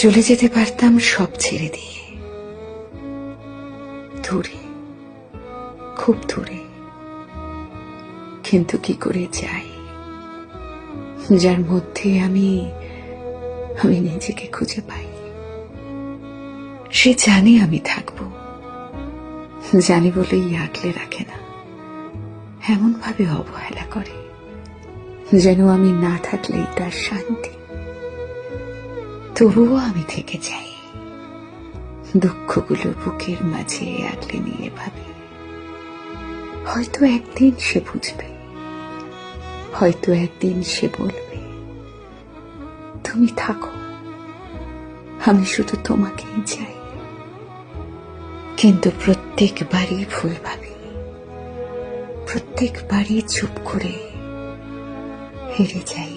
চলে যেতে পারতাম সব ছেড়ে দিয়ে, দূরে, খুব দূরে। কিন্তু কি করে যাই, যার মধ্যে আমি নিজেকে খুঁজে পাই। সে জানে আমি থাকবো, জানি বলেই আগলে রাখে না, এমন ভাবে অবহেলা করে যেন আমি না থাকলেই তার শান্তি। তবুও আমি থেকে যাই, দুঃখগুলো বুকের মাঝে আগলে নিয়ে ভাবি, হয়তো একদিন সে বুঝবে, হয়তো একদিন সে বলবে, তুমি থাকো, আমি শুধু তোমাকেই চাই। কিন্তু প্রত্যেকবারই ভুল ভাবি, প্রত্যেকবারই চুপ করে হেরে যাই।